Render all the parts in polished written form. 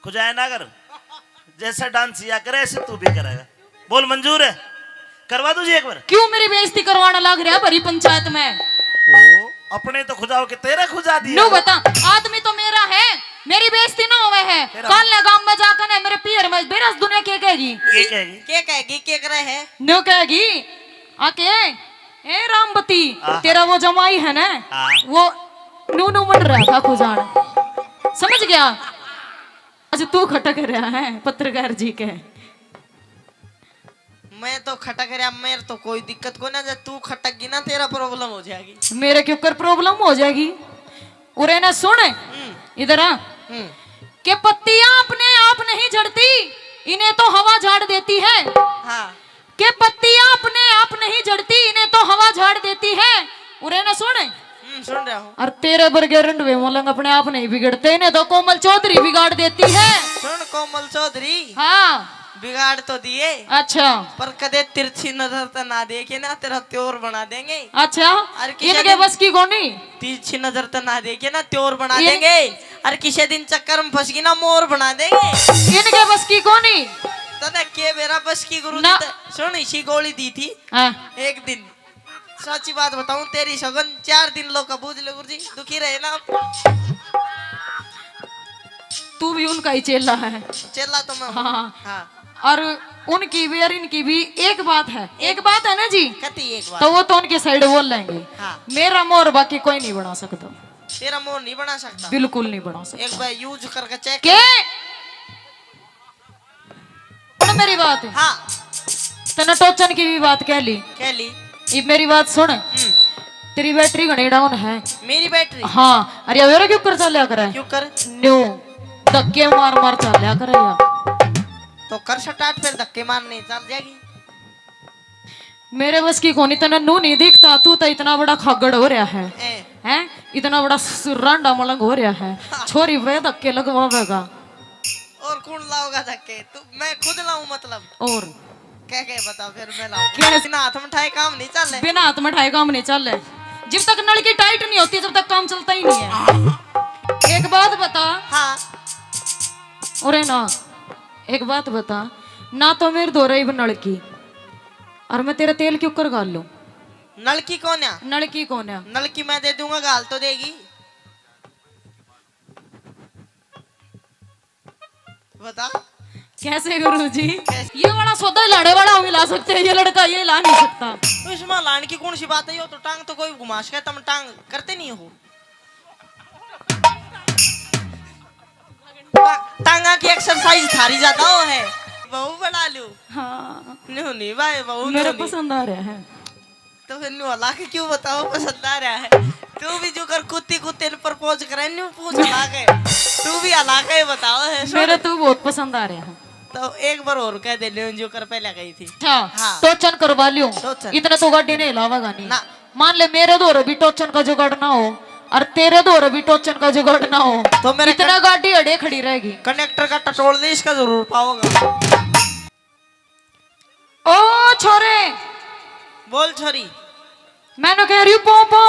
खुजाए ना कर, जैसा डांस किया करे ऐसे तू भी करेगा। बोल मंजूर है? करवा दूं जी एक बार? क्यों मेरी बेइज्जती करवाना लग रहा है भरी पंचायत में? ओ अपने तो खुजाओ के तेरा खुजा दिया। नो बता, आदमी तो मेरा है, मेरी बेइज्जती ना होवे है। कल ने गांव में जाकर ने मेरे पियर में बेरस दुनिया के कहेगी, ये कहेगी, क्या कहेगी, क्या करे है? नो कहेगी आके ए रामबती तेरा वो जमाई है ना, वो नू बन रहा था खुजान, समझ गया? आज तू खटक रहा है पत्रकार जी के। मैं तो खटक रहा, मेरे तो कोई दिक्कत को ना, जब तू खटक ना तेरा प्रॉब्लम हो जाएगी। मेरे के ऊपर प्रॉब्लम हो जाएगी। उरे ना सुन इधर आ, के पत्तियां अपने आप नहीं झड़ती, इन्हें तो हवा झाड़ देती है। हाँ। के पत्तियां अपने आप नहीं झड़ती, इन्हें तो हवा झाड़ देती है। उरे ना सुन सुन रहा हूँ। और तेरे बर्गे रंडवे मोलंग अपने आप नहीं बिगड़ते, इन्हें तो कोमल चौधरी बिगाड़ देती है। सुन कोमल चौधरी, हाँ बिगाड़ तो दिए, अच्छा, पर कदे तिरछी नजर तो ना देखे ना, तेरा त्योर बना देंगे। अच्छा किसी इनके बस की कोनी, तिरछी नजर तो ना देखे ना, त्योर बना देंगे। और किसी दिन चक्कर में फंस गई ना, मोर बना देंगे। इनके बस की कोनी तने के मेरा बस की गुरु ना। सुन, इसी गोली दी थी एक दिन, सच्ची बात बताऊं, तेरी सगन 4 दिन लोग कबूज ले गुरुजी, दुखी रहे ना। तू भी उनका ही चेला है। चेला तो मैं हूं। हाँ। हाँ। और उनकी भी और इनकी भी एक बात है, एक बात है ना जी, कती एक बात। तो वो तो उनके साइड बोल लेंगे। हाँ। मेरा मोर बाकी कोई नहीं बना सकता, तेरा मोर नहीं बना सकता, बिल्कुल नहीं बना सकता। एक बार यूज करके चेक के मेरी बात है। हाँ। तने टोचन की भी बात कह ली, कह ली। ये मेरी बात सुन, तेरी बैटरी घनी डाउन है। मेरी बैटरी? हाँ, अरे अवेरा क्यों कर चलिया करे? क्यों कर? न्यू धक्के मार मार चलिया करे यार। तो कर स्टार्ट, फिर धक्के मारने चल जाएगी। मेरे बस की कोनी, तना नू नहीं दिखता, तू तो इतना बड़ा खागड़ हो रहा है, हैं? इतना बड़ा रांडा मलंग हो रहा है, छोरी वे धक्के लगवावेगा। और कौन लाओगा धक्के? तू? मैं खुद लाऊं मतलब? और क्या क्या बता, फिर मैं लाऊं। बिना हाथ में ठाए काम नहीं चल रहे। बिना हाथ में ठाए काम नहीं चल रहे। जब तक नलकी टाइट नहीं होती जब तक काम चलता ही नहीं है। एक बात बता। हाँ। अरे ना एक बात बता, ना तो मेरे दो रही नलकी, और मैं तेरा तेल क्यों कर गाल लूं? नलकी कौन है? नलकी कौन है? नलकी मैं दे दूंगा, गाल तो देगी। बता कैसे गुरुजी? ये बड़ा सौदा लाड़े वाला हम ला सकते हैं, ये लड़का ये ला नहीं सकता। तो इसमें लाने की कौन सी बात है? यो तो टांग तो कोई घुमाश के तुम टांग करते नहीं हो। टांगा की एक्सरसाइज थारी ज्यादा हो है। बहू बना लू। हाँ नहीं भाई, बहू मेरे पसंद आ रहा है। तो फिर न्यू अल्लाह के क्यों बताओ पसंद आ रहा है? तू भी जो कर कुत्ती कुत्ते ने प्रपोज करे, न्यू पूछ अल्लाह के, तू भी अल्लाह के बताओ है। मेरे तो बहुत पसंद आ रहा है। तो एक बार और कह दे, न्यू जो कर पहले गई थी। हाँ। टोचन करवा लियो, इतना तो गाड़ी नहीं लावागा नहीं ना। मान ले मेरे दो भी टोचन का जुगाड़ ना हो, और तेरे दो भी टोचन का जुगाड़ ना हो, तो मेरे इतना गाड़ी अड़े खड़ी रहेगी। कनेक्टर का टटोल दे, इसका जरूर पाओगा। ओ छोरे, बोल छोरी। मैंने कह रही हूँ पो पो।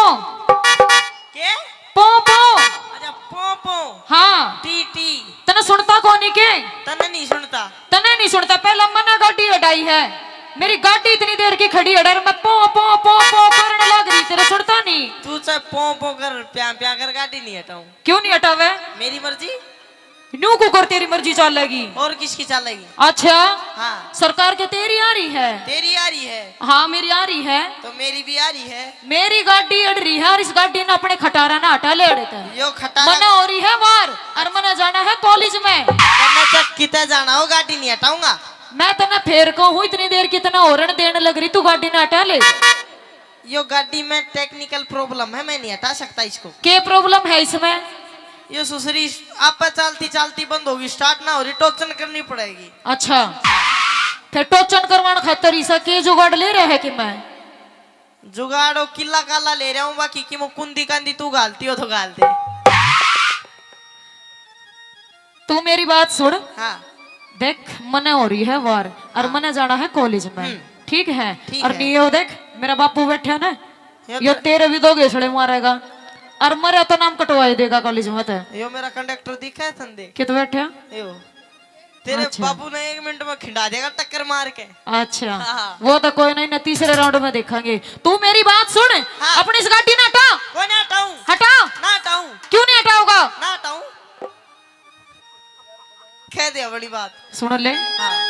के? पो पो। अच्छा पो पो। हाँ। T T. तने सुनता कौन के? तने नहीं सुनता। तने नहीं सुनता, पहला मना गाड़ी अडाई है, मेरी गाड़ी इतनी देर की खड़ी है, मैं पो पो पो पो करने लग रही, तेरा सुनता नहीं? तू चाहे पो पो कर, प्या प्या कर, गाड़ी नहीं हटाऊं। क्यों नहीं हटावे? मेरी मर्जी। नू को कर, तेरी मर्जी चलेगी। और किसकी चलेगी? अच्छा हाँ। सरकार के तेरी आ रही है? तेरी आ रही है। हाँ मेरी आ रही है। तो मेरी भी आ रही है। मेरी गाड़ी अड़ रही है, और इस गाड़ी ने अपने खटारा ना हटा ले अड़ता है। यो खटारा मना हो रही है वार, और मना जाना है कॉलेज में। मैं चक कितना जाना हो, गाड़ी नहीं हटाऊंगा। मैं तना फेर को हूँ, इतनी देर कितना हॉर्न देने लग रही, तू गाड़ी ना हटा ले। यो गाड़ी में टेक्निकल प्रॉब्लम है, मैं नहीं हटा सकता इसको। क्या प्रॉब्लम है इसमें? ये सुसरी आप चलती चलती बंद होगी, स्टार्ट ना हो रही, टोचन करनी पड़ेगी। अच्छा फिर टोचन करवाने खातर इसा के जुगाड़ ले रहा है कि मैं? जुगाड़ो किला काला ले रहा हूँ, बाकी की मो कुंदी कांदी तू गालती हो तो गाल दे। तू मेरी बात सुन। हाँ। देख मने हो रही है वार, और मने जाना है कॉलेज में, ठीक है? और नहीं हो देख मेरा बापू बैठा ना, यो तेरे भी दो घेसड़े मारेगा। और मरे तो नाम कटवाई देगा कॉलेज में तो। यो मेरा कंडक्टर दिखा है संदे कित बैठे यो तेरे अच्छा। बाबू ने 1 मिनट में खिंडा देगा टक्कर मार के। अच्छा हाँ। वो तो कोई नहीं ना, तीसरे राउंड में देखेंगे। तू मेरी बात सुन, हाँ। अपनी इस गाड़ी ना हटा। कोई ना हटाऊं हटा। ना हटाऊं क्यों नहीं हटाओगा? ना हटाऊं कह दिया बड़ी बात। सुन ले, हाँ